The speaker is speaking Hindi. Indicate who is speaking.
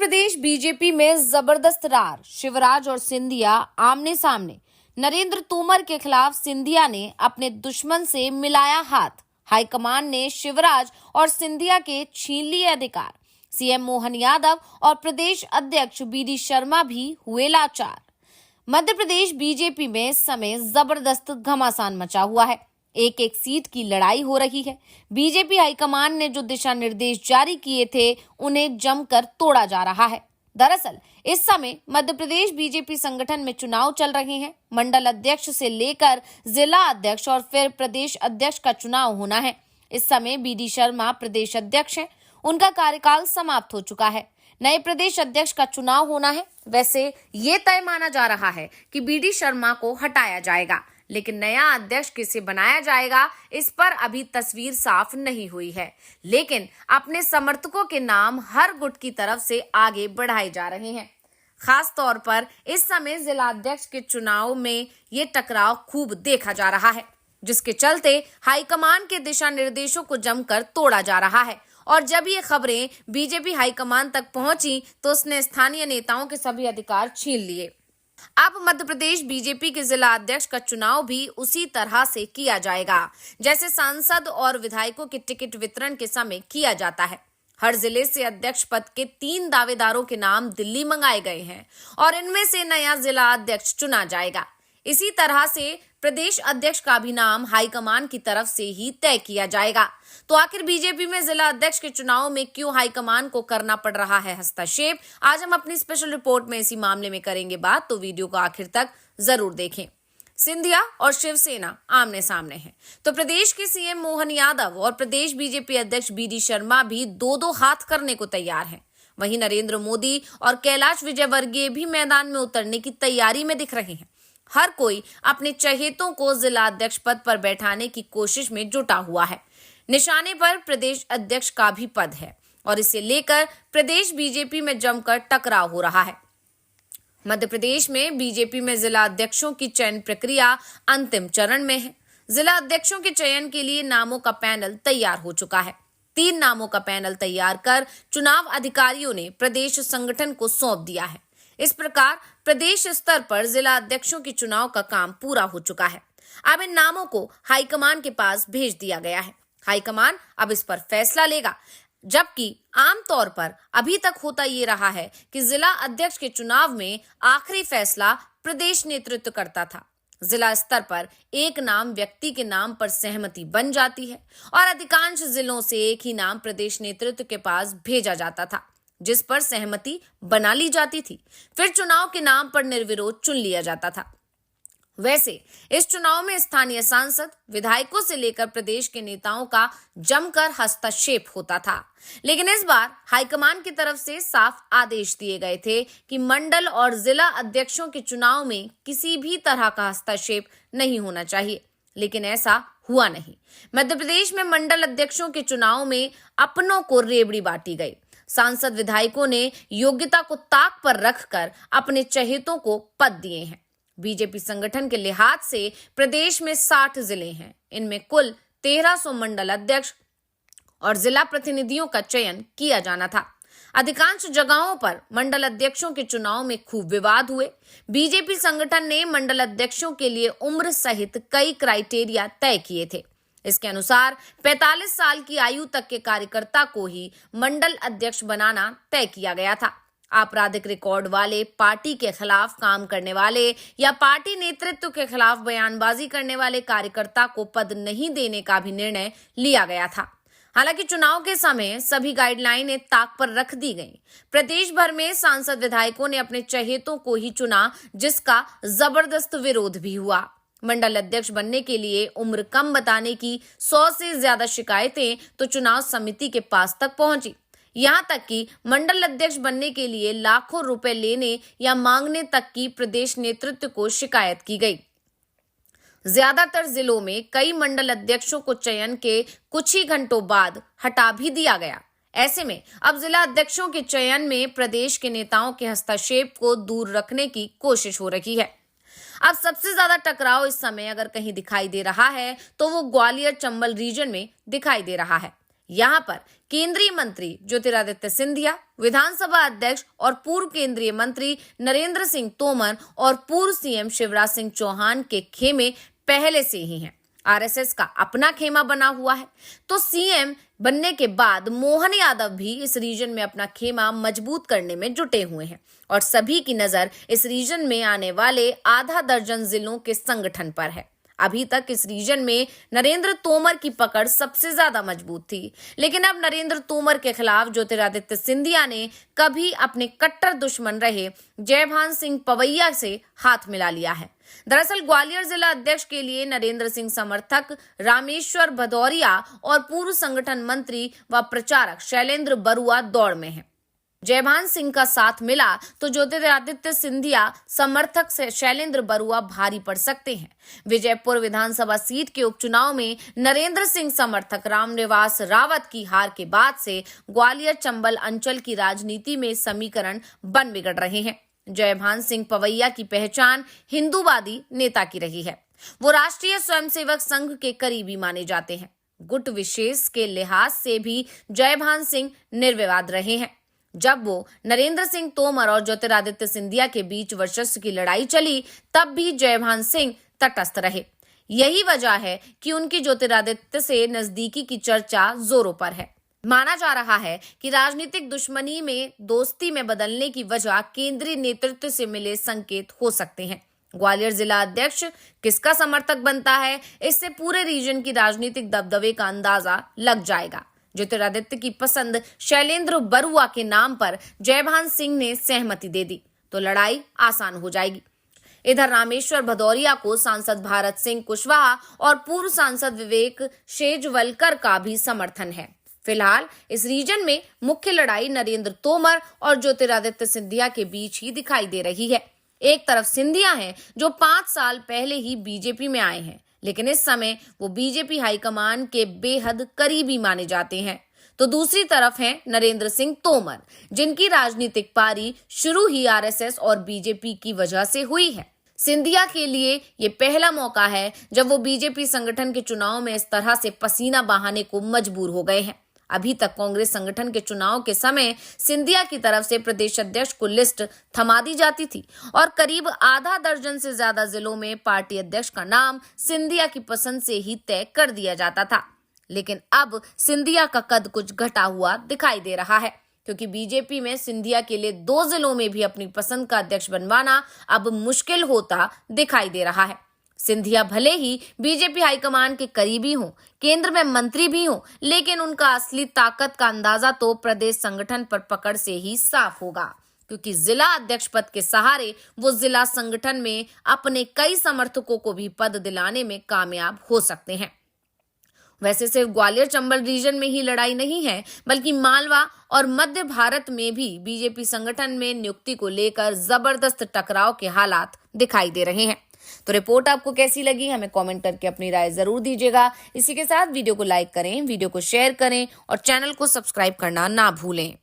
Speaker 1: प्रदेश बीजेपी में जबरदस्त रार, शिवराज और सिंधिया आमने सामने। नरेंद्र तोमर के खिलाफ सिंधिया ने अपने दुश्मन से मिलाया हाथ। हाईकमान ने शिवराज और सिंधिया के छीन लिए अधिकार। सीएम मोहन यादव और प्रदेश अध्यक्ष बीडी शर्मा भी हुए लाचार। मध्य प्रदेश बीजेपी में इस समय जबरदस्त घमासान मचा हुआ है। एक एक सीट की लड़ाई हो रही है। बीजेपी हाईकमान ने जो दिशा निर्देश जारी किए थे उन्हें जमकर तोड़ा जा रहा है। दरअसल इस समय मध्य प्रदेश बीजेपी संगठन में चुनाव चल रहे हैं। मंडल अध्यक्ष से लेकर जिला अध्यक्ष और फिर प्रदेश अध्यक्ष का चुनाव होना है। इस समय बीडी शर्मा प्रदेश अध्यक्ष हैं। उनका कार्यकाल समाप्त हो चुका है। नए प्रदेश अध्यक्ष का चुनाव होना है। वैसे ये तय माना जा रहा है कि बीडी शर्मा को हटाया जाएगा, लेकिन नया अध्यक्ष किसे बनाया जाएगा इस पर अभी तस्वीर साफ नहीं हुई है। लेकिन अपने समर्थकों के नाम हर गुट की तरफ से आगे बढ़ाए जा रहे हैं। खास तौर पर इस समय जिला अध्यक्ष के चुनाव में ये टकराव खूब देखा जा रहा है, जिसके चलते हाईकमान के दिशा निर्देशों को जमकर तोड़ा जा रहा है। और जब ये खबरें बीजेपी हाईकमान तक पहुंची तो उसने स्थानीय नेताओं के सभी अधिकार छीन लिए। अब मध्य प्रदेश बीजेपी के जिला अध्यक्ष का चुनाव भी उसी तरह से किया जाएगा जैसे सांसद और विधायकों के टिकट वितरण के समय किया जाता है। हर जिले से अध्यक्ष पद के 3 दावेदारों के नाम दिल्ली मंगाए गए हैं और इनमें से नया जिला अध्यक्ष चुना जाएगा। इसी तरह से प्रदेश अध्यक्ष का भी नाम हाईकमान की तरफ से ही तय किया जाएगा। तो आखिर बीजेपी में जिला अध्यक्ष के चुनाव में क्यों हाईकमान को करना पड़ रहा है हस्तक्षेप, आज हम अपनी स्पेशल रिपोर्ट में इसी मामले में करेंगे बात, तो वीडियो को आखिर तक जरूर देखें। सिंधिया और शिवसेना आमने सामने हैं, तो प्रदेश के सीएम मोहन यादव और प्रदेश बीजेपी अध्यक्ष बीडी शर्मा भी दो हाथ करने को तैयार हैं। वहीं नरेंद्र मोदी और कैलाश विजयवर्गीय भी मैदान में उतरने की तैयारी में दिख रहे हैं। हर कोई अपने चहेतों को जिला अध्यक्ष पद पर बैठाने की कोशिश में जुटा हुआ है। निशाने पर प्रदेश अध्यक्ष का भी पद है और इसे लेकर प्रदेश बीजेपी में जमकर टकराव हो रहा है। मध्य प्रदेश में बीजेपी में जिला अध्यक्षों की चयन प्रक्रिया अंतिम चरण में है। जिला अध्यक्षों के चयन के लिए नामों का पैनल तैयार हो चुका है। 3 नामों का पैनल तैयार कर चुनाव अधिकारियों ने प्रदेश संगठन को सौंप दिया है। इस प्रकार प्रदेश स्तर पर जिला अध्यक्षों के चुनाव का काम पूरा हो चुका है। अब इन नामों को हाईकमान के पास भेज दिया गया है। हाईकमान अब इस पर फैसला लेगा, जबकि आमतौर पर अभी तक होता ये रहा है कि जिला अध्यक्ष के चुनाव में आखिरी फैसला प्रदेश नेतृत्व करता था। जिला स्तर पर एक नाम व्यक्ति के नाम पर सहमति बन जाती है और अधिकांश जिलों से एक ही नाम प्रदेश नेतृत्व के पास भेजा जाता था, जिस पर सहमति बना ली जाती थी। फिर चुनाव के नाम पर निर्विरोध चुन लिया जाता था। वैसे इस चुनाव में स्थानीय सांसद, विधायकों से लेकर प्रदेश के नेताओं का जमकर हस्तक्षेप होता था, लेकिन इस बार हाईकमान की तरफ से साफ आदेश दिए गए थे कि मंडल और जिला अध्यक्षों के चुनाव में किसी भी तरह का हस्तक्षेप नहीं होना चाहिए, लेकिन ऐसा हुआ नहीं। मध्य प्रदेश में मंडल अध्यक्षों के चुनाव में अपनों को रेवड़ी बांटी गई। सांसद विधायकों ने योग्यता को ताक पर रखकर अपने चहेतों को पद दिए हैं। बीजेपी संगठन के लिहाज से प्रदेश में 60 जिले हैं। इनमें कुल 1300 मंडल अध्यक्ष और जिला प्रतिनिधियों का चयन किया जाना था। अधिकांश जगहों पर मंडल अध्यक्षों के चुनाव में खूब विवाद हुए। बीजेपी संगठन ने मंडल अध्यक्षों के लिए उम्र सहित कई क्राइटेरिया तय किए थे। इसके अनुसार 45 साल की आयु तक के कार्यकर्ता को ही मंडल अध्यक्ष बनाना तय किया गया था। आपराधिक रिकॉर्ड वाले, पार्टी के खिलाफ काम करने वाले या पार्टी नेतृत्व के खिलाफ बयानबाजी करने वाले कार्यकर्ता को पद नहीं देने का भी निर्णय लिया गया था। हालांकि चुनाव के समय सभी गाइडलाइनें ताक पर रख दी गईं। प्रदेश भर में सांसद विधायकों ने अपने चहेतों को ही चुना, जिसका जबरदस्त विरोध भी हुआ। मंडल अध्यक्ष बनने के लिए उम्र कम बताने की 100 से ज्यादा शिकायतें तो चुनाव समिति के पास तक पहुंची। यहां तक कि मंडल अध्यक्ष बनने के लिए लाखों रुपए लेने या मांगने तक की प्रदेश नेतृत्व को शिकायत की गई। ज्यादातर जिलों में कई मंडल अध्यक्षों को चयन के कुछ ही घंटों बाद हटा भी दिया गया। ऐसे में अब जिला अध्यक्षों के चयन में प्रदेश के नेताओं के हस्तक्षेप को दूर रखने की कोशिश हो रही है। अब सबसे ज्यादा टकराव इस समय अगर कहीं दिखाई दे रहा है तो वो ग्वालियर चंबल रीजन में दिखाई दे रहा है। यहाँ पर केंद्रीय मंत्री ज्योतिरादित्य सिंधिया, विधानसभा अध्यक्ष और पूर्व केंद्रीय मंत्री नरेंद्र सिंह तोमर और पूर्व सीएम शिवराज सिंह चौहान के खेमे पहले से ही हैं। आरएसएस का अपना खेमा बना हुआ है, तो सीएम बनने के बाद मोहन यादव भी इस रीजन में अपना खेमा मजबूत करने में जुटे हुए हैं और सभी की नजर इस रीजन में आने वाले आधा दर्जन जिलों के संगठन पर है। अभी तक इस रीजन में नरेंद्र तोमर की पकड़ सबसे ज्यादा मजबूत थी, लेकिन अब नरेंद्र तोमर के खिलाफ ज्योतिरादित्य सिंधिया ने कभी अपने कट्टर दुश्मन रहे जयभान सिंह पवैया से हाथ मिला लिया है। दरअसल ग्वालियर जिला अध्यक्ष के लिए नरेंद्र सिंह समर्थक रामेश्वर भदौरिया और पूर्व संगठन मंत्री व प्रचारक शैलेंद्र बरुआ दौड़ में हैं। जयभान सिंह का साथ मिला तो ज्योतिरादित्य सिंधिया समर्थक से शैलेंद्र बरुआ भारी पड़ सकते हैं। विजयपुर विधानसभा सीट के उपचुनाव में नरेंद्र सिंह समर्थक रामनिवास रावत की हार के बाद से ग्वालियर चंबल अंचल की राजनीति में समीकरण बन बिगड़ रहे हैं। जयभान सिंह पवैया की पहचान हिंदूवादी नेता की रही है। वो राष्ट्रीय स्वयंसेवक संघ के करीबी माने जाते हैं। गुट विशेष के लिहाज से भी जयभान सिंह निर्विवाद रहे हैं। जब वो नरेंद्र सिंह तोमर और ज्योतिरादित्य सिंधिया के बीच वर्चस्व की लड़ाई चली, तब भी जयभान सिंह तटस्थ रहे। यही वजह है कि उनकी ज्योतिरादित्य से नजदीकी की चर्चा जोरों पर है। माना जा रहा है कि राजनीतिक दुश्मनी में दोस्ती में बदलने की वजह केंद्रीय नेतृत्व से मिले संकेत हो सकते हैं। ग्वालियर जिला अध्यक्ष किसका समर्थक बनता है, इससे पूरे रीजन की राजनीतिक दबदबे का अंदाजा लग जाएगा। ज्योतिरादित्य की पसंद शैलेंद्र बरुआ के नाम पर जयभान सिंह ने सहमति दे दी तो लड़ाई आसान हो जाएगी। इधर रामेश्वर भदौरिया को सांसद भारत सिंह कुशवाहा और पूर्व सांसद विवेक शेजवलकर का भी समर्थन है। फिलहाल इस रीजन में मुख्य लड़ाई नरेंद्र तोमर और ज्योतिरादित्य सिंधिया के बीच ही दिखाई दे रही है। एक तरफ सिंधिया हैं जो 5 साल पहले ही बीजेपी में आए हैं, लेकिन इस समय वो बीजेपी हाईकमान के बेहद करीबी माने जाते हैं, तो दूसरी तरफ हैं नरेंद्र सिंह तोमर, जिनकी राजनीतिक पारी शुरू ही आरएसएस और बीजेपी की वजह से हुई है। सिंधिया के लिए ये पहला मौका है जब वो बीजेपी संगठन के चुनाव में इस तरह से पसीना बहाने को मजबूर हो गए हैं। अभी तक कांग्रेस संगठन के चुनाव के समय सिंधिया की तरफ से प्रदेश अध्यक्ष को लिस्ट थमा दी जाती थी और करीब आधा दर्जन से ज्यादा जिलों में पार्टी अध्यक्ष का नाम सिंधिया की पसंद से ही तय कर दिया जाता था। लेकिन अब सिंधिया का कद कुछ घटा हुआ दिखाई दे रहा है, क्योंकि बीजेपी में सिंधिया के लिए 2 जिलों में भी अपनी पसंद का अध्यक्ष बनवाना अब मुश्किल होता दिखाई दे रहा है। सिंधिया भले ही बीजेपी हाईकमान के करीबी हों, केंद्र में मंत्री भी हों, लेकिन उनका असली ताकत का अंदाजा तो प्रदेश संगठन पर पकड़ से ही साफ होगा, क्योंकि जिला अध्यक्ष पद के सहारे वो जिला संगठन में अपने कई समर्थकों को भी पद दिलाने में कामयाब हो सकते हैं। वैसे सिर्फ ग्वालियर चंबल रीजन में ही लड़ाई नहीं है, बल्कि मालवा और मध्य भारत में भी बीजेपी संगठन में नियुक्ति को लेकर जबरदस्त टकराव के हालात दिखाई दे रहे हैं। तो रिपोर्ट आपको कैसी लगी, हमें कमेंट करके अपनी राय जरूर दीजिएगा। इसी के साथ वीडियो को लाइक करें, वीडियो को शेयर करें और चैनल को सब्सक्राइब करना ना भूलें।